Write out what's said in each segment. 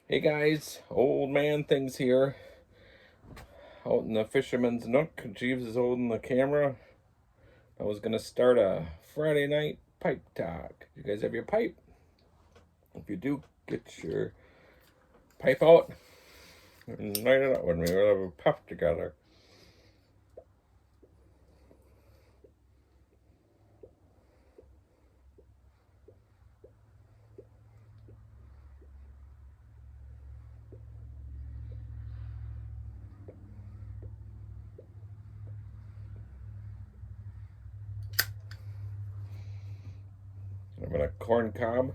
Hey guys, old man things here. Out in the fisherman's nook. Jeeves is holding the camera. I was gonna start a Friday night pipe talk. You guys have your pipe? If you do, get your pipe out and light it up with me. We'll have a puff together. I'm gonna corn cob.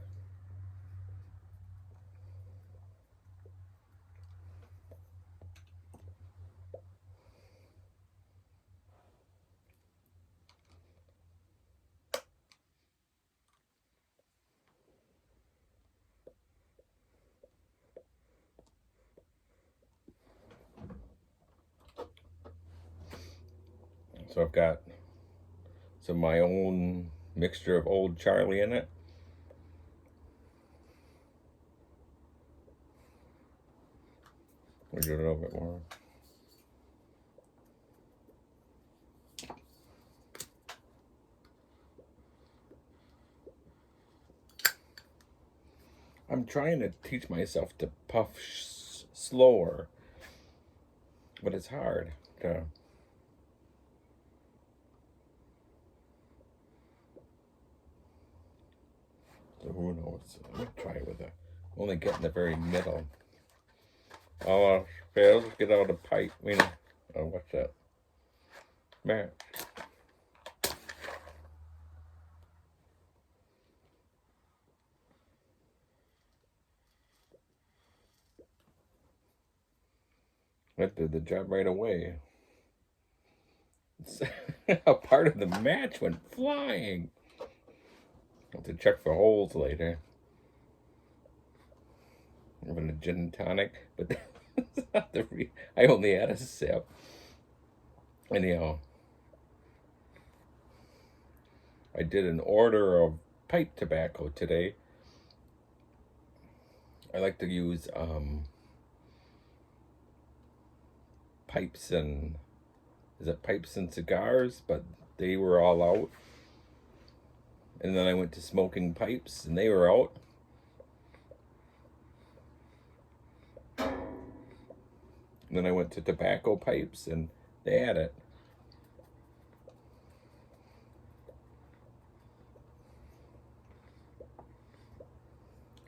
So I've got some of my own mixture of Old Charlie in it. We'll do it a little bit more. I'm trying to teach myself to puff slower, but it's hard to. So who knows? Let me try with a. Only get in the very middle. Oh, fails. Get out a pipe. Oh, what's that? Man. That did the job right away. A part of the match went flying. I'll have to check for holes later. I'm having a gin and tonic, but that's not I only had a sip. Anyhow, I did an order of pipe tobacco today. I like to use pipes and pipes and cigars, but they were all out. And then I went to smoking pipes and they were out. And then I went to tobacco pipes and they had it.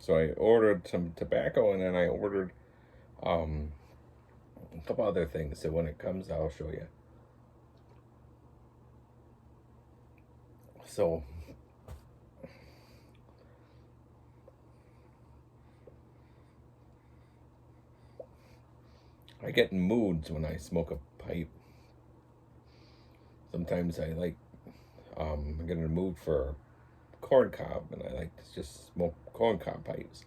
So I ordered some tobacco and then I ordered a couple other things. So when it comes, I'll show you. So I get in moods when I smoke a pipe. Sometimes I like, I get in a mood for corn cob and I like to just smoke corn cob pipes.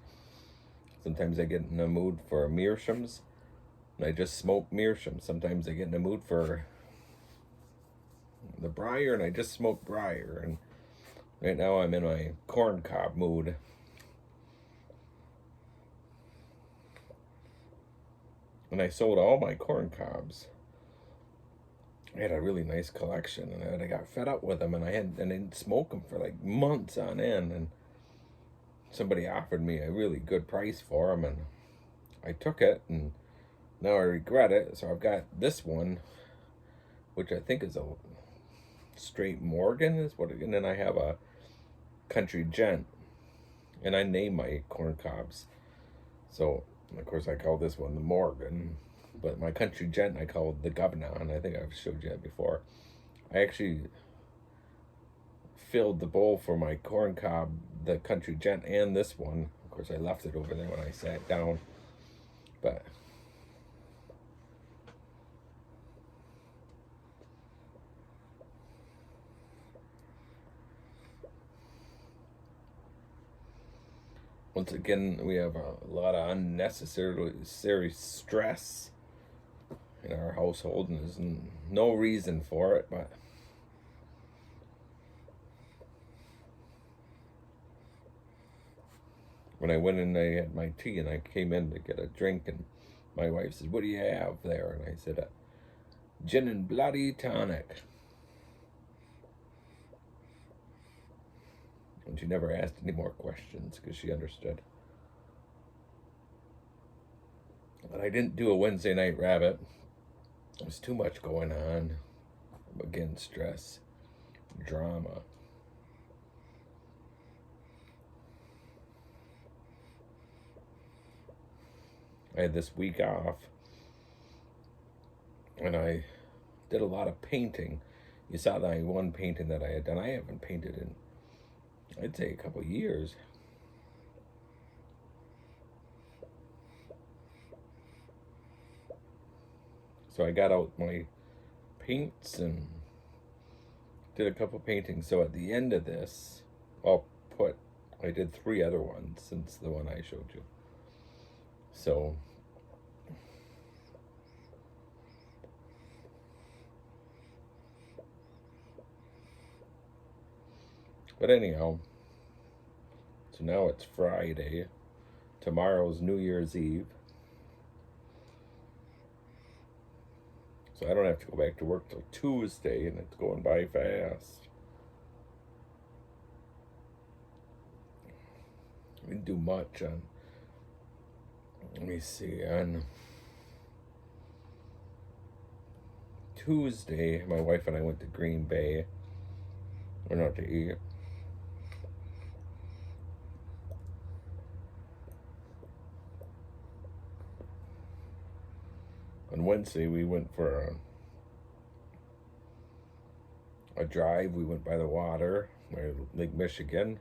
Sometimes I get in a mood for meerschaums and I just smoke meerschaums. Sometimes I get in a mood for the briar and I just smoke briar. And right now I'm in my corn cob mood. And I sold all my corn cobs. I had a really nice collection, and I got fed up with them, and I didn't smoke them for like months on end. And somebody offered me a really good price for them, and I took it, and now I regret it. So I've got this one, which I think is a straight Morgan, is what, and then I have a Country Gent, and I name my corn cobs. So of course I call this one the Morgan. But my Country Gent I called the Governor, and I think I've showed you that before. I actually filled the bowl for my corn cob, the Country Gent, and this one. Of course, I left it over there when I sat down. But once again, we have a lot of unnecessary stress in our household, and there's no reason for it, but when I went in, I had my tea, and I came in to get a drink, and my wife said, "What do you have there?" And I said, "Gin and bloody tonic." And she never asked any more questions because she understood. But I didn't do a Wednesday night rabbit. There was too much going on. Again, stress, drama. I had this week off, and I did a lot of painting. You saw that one painting that I had done. I haven't painted in, I'd say, a couple of years. So I got out my paints and did a couple paintings. So at the end of this, I did 3 other ones since the one I showed you. So but anyhow, so now it's Friday. Tomorrow's New Year's Eve. So I don't have to go back to work till Tuesday, and it's going by fast. We didn't do much on, let me see, on Tuesday, my wife and I went to Green Bay. Went out to eat. On Wednesday, we went for a drive. We went by the water, by Lake Michigan.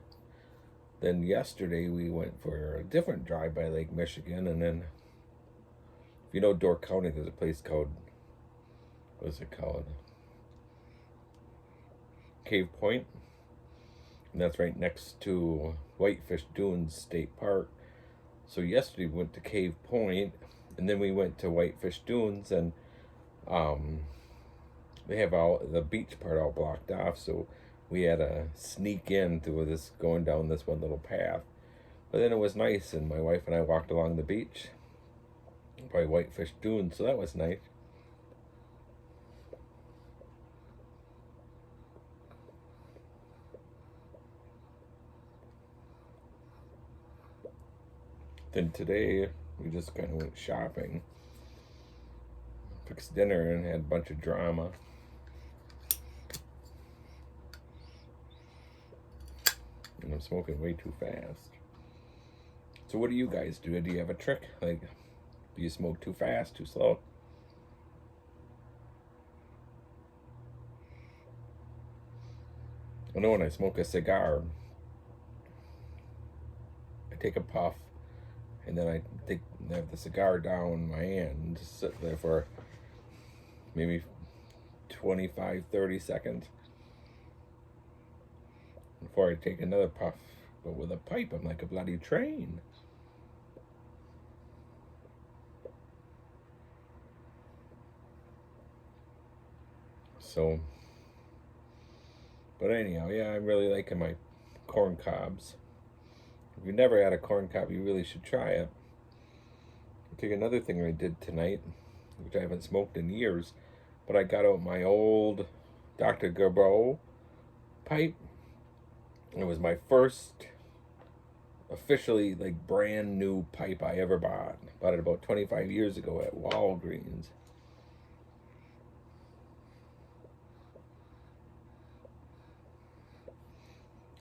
Then yesterday, we went for a different drive by Lake Michigan. And then, if you know Door County, there's a place called, what's it called? Cave Point. And that's right next to Whitefish Dunes State Park. So yesterday, we went to Cave Point. And then we went to Whitefish Dunes, and they have all the beach part all blocked off, so we had to sneak in through this, going down this one little path. But then it was nice, and my wife and I walked along the beach by Whitefish Dunes, so that was nice. Then today, we just kind of went shopping, fixed dinner, and had a bunch of drama. And I'm smoking way too fast. So what do you guys do? Do you have a trick? Like, do you smoke too fast, too slow? I know when I smoke a cigar, I take a puff, and then I have the cigar down in my hand and just sit there for maybe 25, 30 seconds before I take another puff. But with a pipe, I'm like a bloody train. So, but anyhow, yeah, I'm really liking my corn cobs. If you've never had a corn cob, you really should try it. I'll tell you another thing I did tonight, which I haven't smoked in years, but I got out my old Dr. Gerbeau pipe. It was my first officially like brand new pipe I ever bought. Bought it about 25 years ago at Walgreens.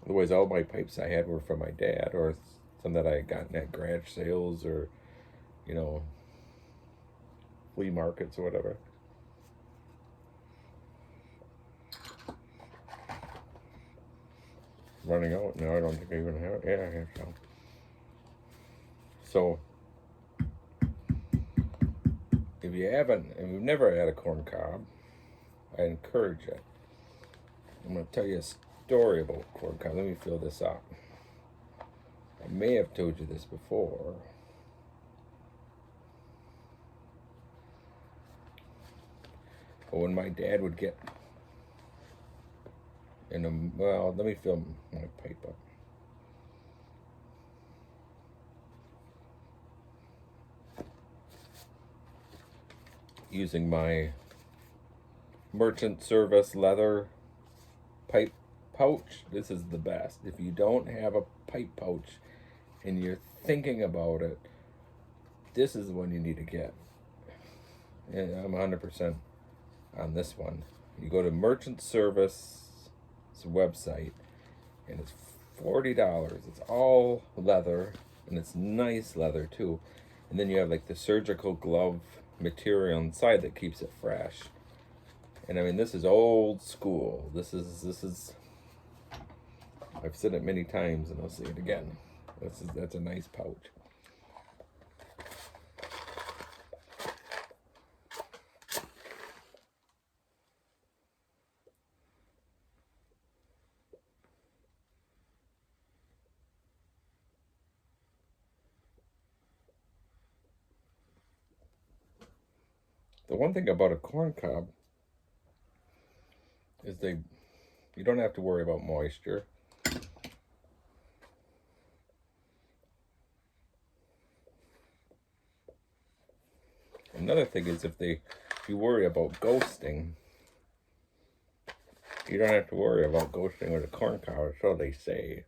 Otherwise, all my pipes I had were from my dad, or some that I had gotten at garage sales, or, you know, flea markets or whatever. Running out? No, I don't think I even have it. Yeah, I have some. So, if you've never had a corn cob, I encourage it. I'm going to tell you a story about corn cob. Let me fill this up. I may have told you this before. But when my dad would get let me fill my pipe up. using my merchant service leather pipe pouch. This is the best. If you don't have a pipe pouch and you're thinking about it, this is the one you need to get. And I'm 100% on this one. You go to merchant service website and it's $40. It's all leather and it's nice leather too. And then you have like the surgical glove material inside that keeps it fresh. And I mean, this is old school. This is I've said it many times and I'll say it again. That's a nice pouch. The one thing about a corn cob is you don't have to worry about moisture. Another thing is if you worry about ghosting, you don't have to worry about ghosting with a corn cob, or so they say.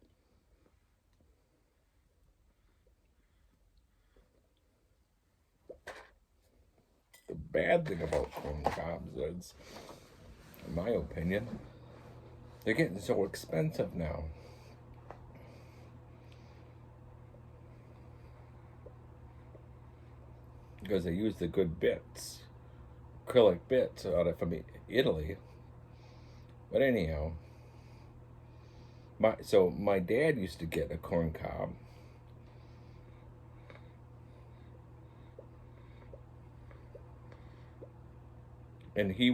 The bad thing about corn cobs is, in my opinion, they're getting so expensive now. Because they use the good bits, acrylic bits from Italy. But anyhow, my dad used to get a corn cob. And it'd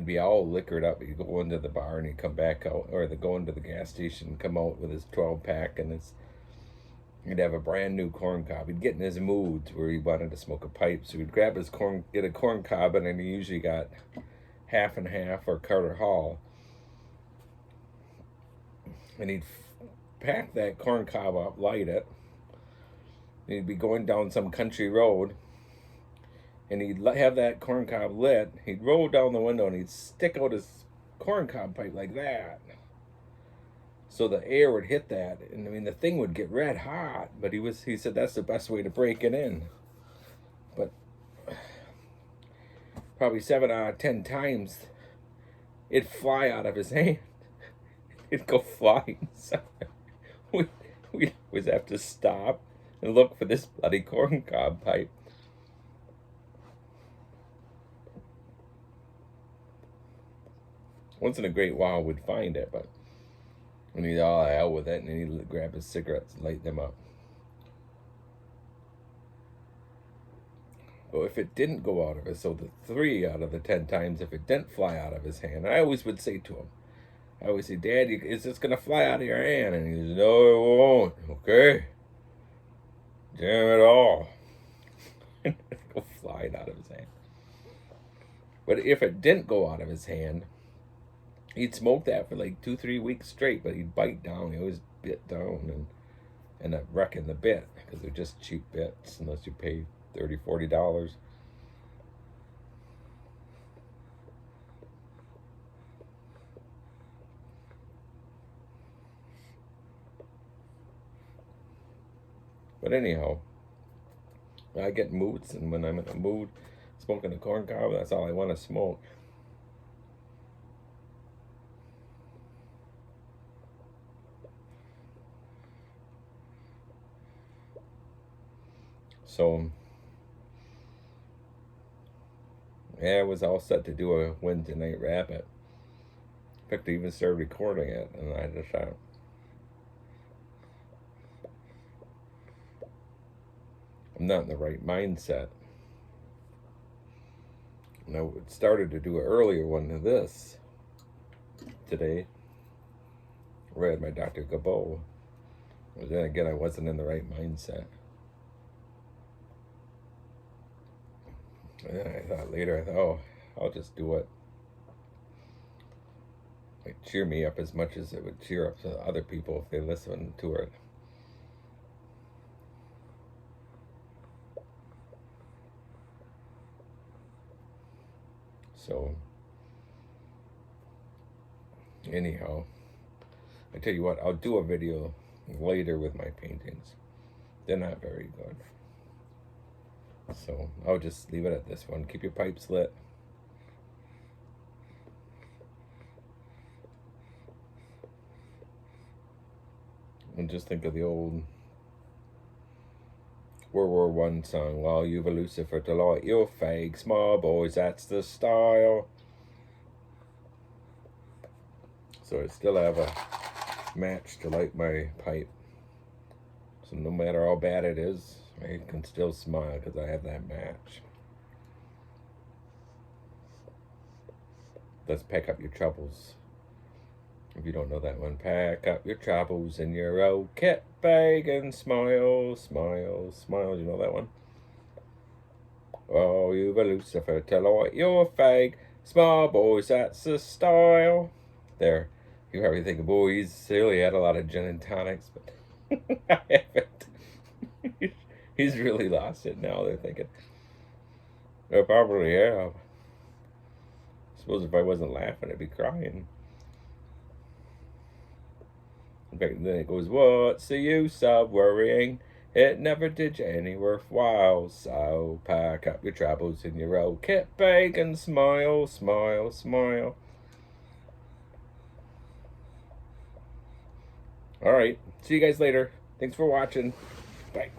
be all liquored up. He'd go into the bar and he'd come back out, or they'd go into the gas station and come out with his 12-pack and he'd have a brand new corn cob. He'd get in his moods where he wanted to smoke a pipe, so he'd grab get a corn cob, and then he usually got half and half or Carter Hall, and he'd pack that corn cob up, light it, and he'd be going down some country road, and he'd have that corn cob lit. He'd roll down the window and he'd stick out his corn cob pipe like that, so the air would hit that, and I mean the thing would get red hot. But he said that's the best way to break it in. But probably 7 out of 10 times, it'd fly out of his hand. It'd go flying. So we always have to stop and look for this bloody corn cob pipe. Once in a great while we'd find it, but and he'd all hell with it, and he'd grab his cigarettes and light them up. But if it didn't go out of his, so the 3 out of the 10 times, if it didn't fly out of his hand, I always would say to him, Dad, is this going to fly out of your hand? And he said, no, it won't. Okay. Damn it all. And it'd go flying out of his hand. But if it didn't go out of his hand, he'd smoke that for like 2-3 weeks straight, but he'd bite down. He always bit down and end up wrecking the bit, because they're just cheap bits unless you pay $30-$40. But anyhow, I get moods, and when I'm in a mood, smoking a corn cob, that's all I want to smoke. So, yeah, I was all set to do a Wednesday night rabbit. In fact, I even started recording it, and I just thought, I'm not in the right mindset. And I started to do an earlier one than this today. I read my Dr. Gabo. But then again, I wasn't in the right mindset. And then I thought, oh, I'll just do it. It cheer me up as much as it would cheer up to other people if they listen to it. So, anyhow, I tell you what, I'll do a video later with my paintings. They're not very good. So, I'll just leave it at this one. Keep your pipes lit. And just think of the old World War I song. While you've a Lucifer to light your fag, small boys, that's the style. So I still have a match to light my pipe. So no matter how bad it is, I can still smile because I have that match. Let's pack up your troubles. If you don't know that one, pack up your troubles in your old kit bag and smile, smile, smile. You know that one? Oh, you've a Lucifer to light your fag. Small boys, that's the style. There. You probably think, boy, he's really had a lot of gin and tonics, but I haven't. He's really lost it now, they're thinking. I probably have. I suppose if I wasn't laughing, I'd be crying. In fact, then it goes, what's the use of worrying? It never did you any worthwhile. So pack up your troubles in your old kit bag and smile, smile, smile. All right. See you guys later. Thanks for watching. Bye.